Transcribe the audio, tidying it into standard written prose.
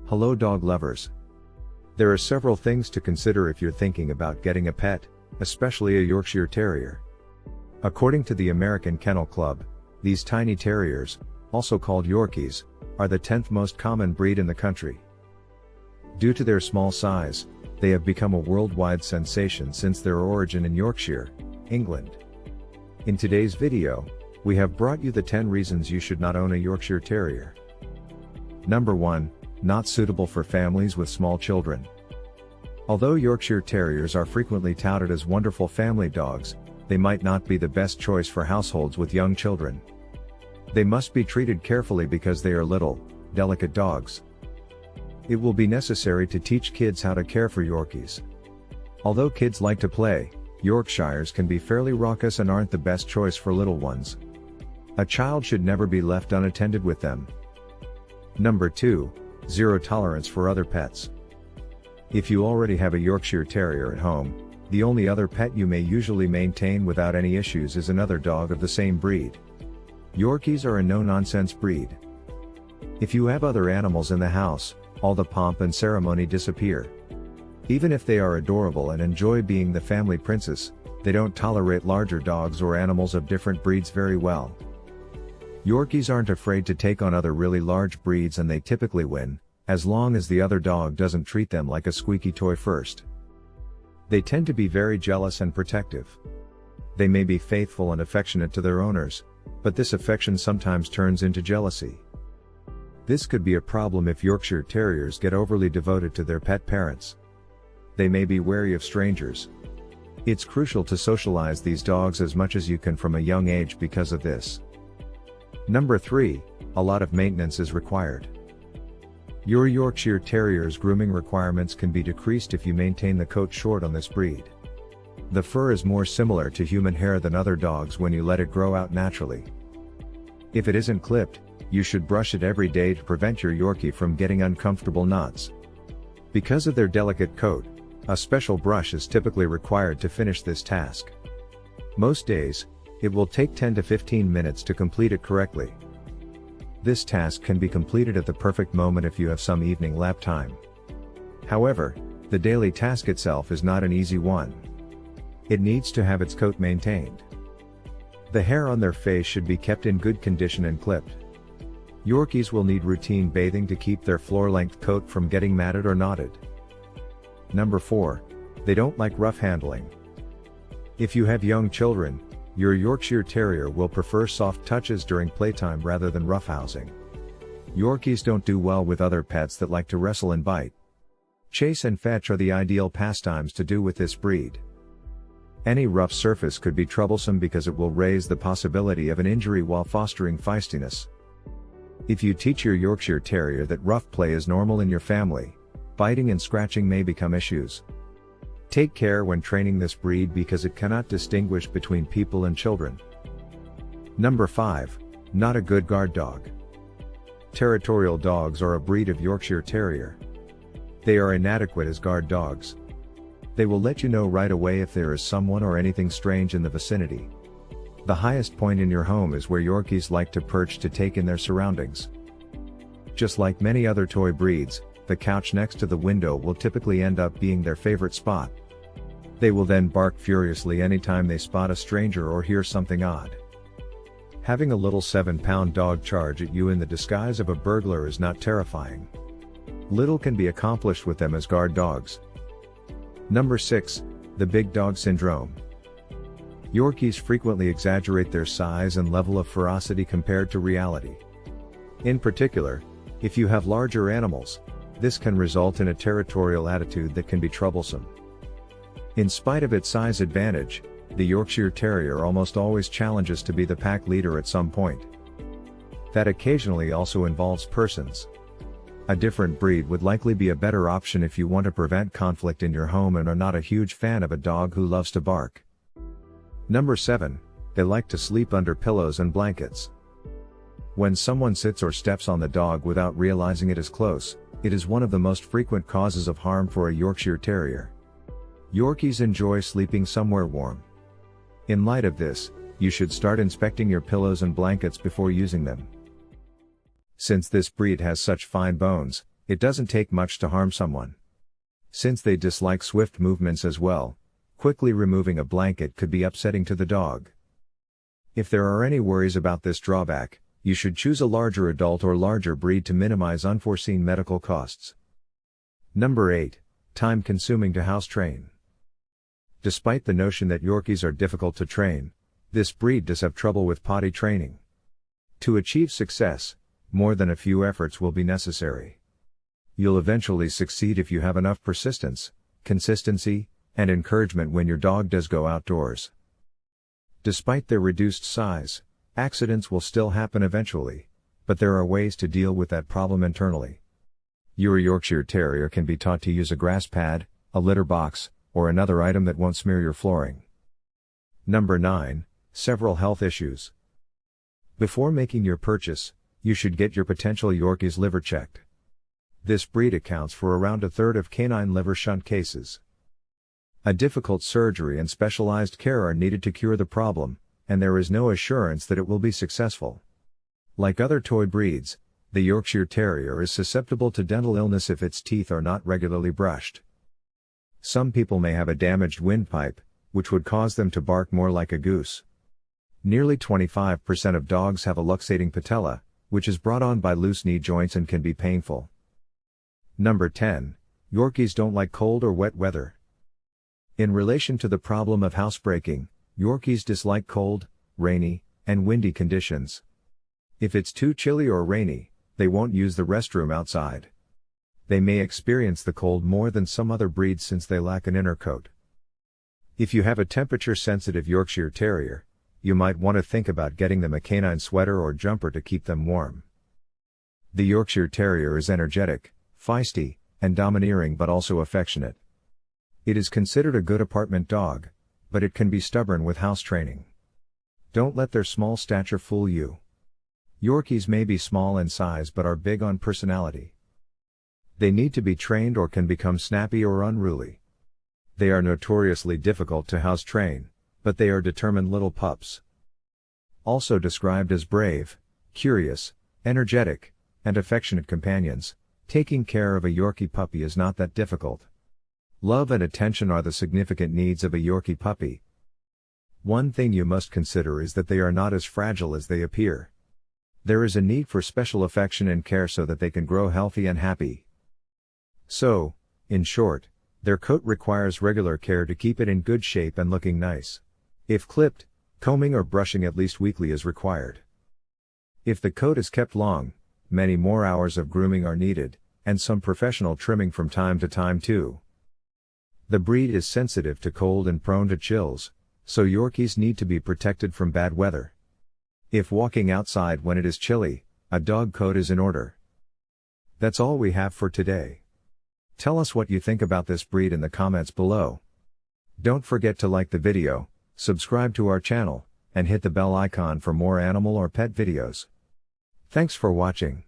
Hello dog lovers. There are several things to consider if you're thinking about getting a pet, especially a Yorkshire Terrier. According to the American Kennel Club, these tiny terriers, also called Yorkies, are the 10th most common breed in the country. Due to their small size, they have become a worldwide sensation since their origin in Yorkshire, England. In today's video, we have brought you the 10 reasons you should not own a Yorkshire Terrier. Number 1, not suitable for families with small children. Although Yorkshire Terriers are frequently touted as wonderful family dogs, they might not be the best choice for households with young children. They must be treated carefully because they are little, delicate dogs. It will be necessary to teach kids how to care for Yorkies. Although kids like to play, Yorkshires can be fairly raucous and aren't the best choice for little ones. A child should never be left unattended with them. Number 2, zero tolerance for other pets. If you already have a Yorkshire Terrier at home, the only other pet you may usually maintain without any issues is another dog of the same breed. Yorkies are a no-nonsense breed. If you have other animals in the house, all the pomp and ceremony disappear. Even if they are adorable and enjoy being the family princess, they don't tolerate larger dogs or animals of different breeds very well. Yorkies aren't afraid to take on other really large breeds and they typically win, as long as the other dog doesn't treat them like a squeaky toy first. They tend to be very jealous and protective. They may be faithful and affectionate to their owners, but this affection sometimes turns into jealousy. This could be a problem if Yorkshire Terriers get overly devoted to their pet parents. They may be wary of strangers. It's crucial to socialize these dogs as much as you can from a young age because of this. Number 3, a lot of maintenance is required. Your Yorkshire Terrier's grooming requirements can be decreased if you maintain the coat short on this breed. The fur is more similar to human hair than other dogs when you let it grow out naturally. If it isn't clipped, you should brush it every day to prevent your Yorkie from getting uncomfortable knots. Because of their delicate coat, a special brush is typically required to finish this task. Most days, it will take 10 to 15 minutes to complete it correctly. This task can be completed at the perfect moment if you have some evening lap time. However, the daily task itself is not an easy one. It needs to have its coat maintained. The hair on their face should be kept in good condition and clipped. Yorkies will need routine bathing to keep their floor-length coat from getting matted or knotted. Number 4, they don't like rough handling. If you have young children, your Yorkshire Terrier will prefer soft touches during playtime rather than roughhousing. Yorkies don't do well with other pets that like to wrestle and bite. Chase and fetch are the ideal pastimes to do with this breed. Any rough surface could be troublesome because it will raise the possibility of an injury while fostering feistiness. If you teach your Yorkshire Terrier that rough play is normal in your family, biting and scratching may become issues. Take care when training this breed because it cannot distinguish between people and children. Number 5, not a good guard dog. Territorial dogs are a breed of Yorkshire Terrier. They are inadequate as guard dogs. They will let you know right away if there is someone or anything strange in the vicinity. The highest point in your home is where Yorkies like to perch to take in their surroundings. Just like many other toy breeds, the couch next to the window will typically end up being their favorite spot. They will then bark furiously anytime they spot a stranger or hear something odd. Having a little 7-pound dog charge at you in the disguise of a burglar is not terrifying. Little can be accomplished with them as guard dogs. Number 6, the big dog syndrome. Yorkies frequently exaggerate their size and level of ferocity compared to reality. In particular, if you have larger animals, this can result in a territorial attitude that can be troublesome. In spite of its size advantage, the Yorkshire Terrier almost always challenges to be the pack leader at some point. That occasionally also involves persons. A different breed would likely be a better option if you want to prevent conflict in your home and are not a huge fan of a dog who loves to bark. Number 7, they like to sleep under pillows and blankets. When someone sits or steps on the dog without realizing it is close, it is one of the most frequent causes of harm for a Yorkshire Terrier. Yorkies enjoy sleeping somewhere warm. In light of this, you should start inspecting your pillows and blankets before using them. Since this breed has such fine bones, It doesn't take much to harm someone. Since they dislike swift movements as well, quickly removing a blanket could be upsetting to the dog. If there are any worries about this drawback, you should choose a larger adult or larger breed to minimize unforeseen medical costs. Number 8. Time-consuming to house train. Despite the notion that Yorkies are difficult to train, this breed does have trouble with potty training. To achieve success, more than a few efforts will be necessary. You'll eventually succeed if you have enough persistence, consistency, and encouragement when your dog does go outdoors. Despite their reduced size, accidents will still happen eventually, but there are ways to deal with that problem internally. Your Yorkshire Terrier can be taught to use a grass pad, a litter box, or another item that won't smear your flooring. Number 9. Several health issues. Before making your purchase, you should get your potential Yorkie's liver checked. This breed accounts for around a third of canine liver shunt cases. A difficult surgery and specialized care are needed to cure the problem, and there is no assurance that it will be successful. Like other toy breeds, the Yorkshire Terrier is susceptible to dental illness if its teeth are not regularly brushed. Some people may have a damaged windpipe, which would cause them to bark more like a goose. Nearly 25% of dogs have a luxating patella, which is brought on by loose knee joints and can be painful. Number 10. Yorkies don't like cold or wet weather. In relation to the problem of housebreaking, Yorkies dislike cold, rainy, and windy conditions. If it's too chilly or rainy, they won't use the restroom outside. They may experience the cold more than some other breeds since they lack an inner coat. If you have a temperature-sensitive Yorkshire Terrier, you might want to think about getting them a canine sweater or jumper to keep them warm. The Yorkshire Terrier is energetic, feisty, and domineering but also affectionate. It is considered a good apartment dog, but it can be stubborn with house training. Don't let their small stature fool you. Yorkies may be small in size but are big on personality. They need to be trained or can become snappy or unruly. They are notoriously difficult to house train, but they are determined little pups. Also described as brave, curious, energetic, and affectionate companions, taking care of a Yorkie puppy is not that difficult. Love and attention are the significant needs of a Yorkie puppy. One thing you must consider is that they are not as fragile as they appear. There is a need for special affection and care so that they can grow healthy and happy. So, in short, their coat requires regular care to keep it in good shape and looking nice. If clipped, combing or brushing at least weekly is required. If the coat is kept long, many more hours of grooming are needed, and some professional trimming from time to time too. The breed is sensitive to cold and prone to chills, so Yorkies need to be protected from bad weather. If walking outside when it is chilly, a dog coat is in order. That's all we have for today. Tell us what you think about this breed in the comments below. Don't forget to like the video, subscribe to our channel, and hit the bell icon for more animal or pet videos. Thanks for watching.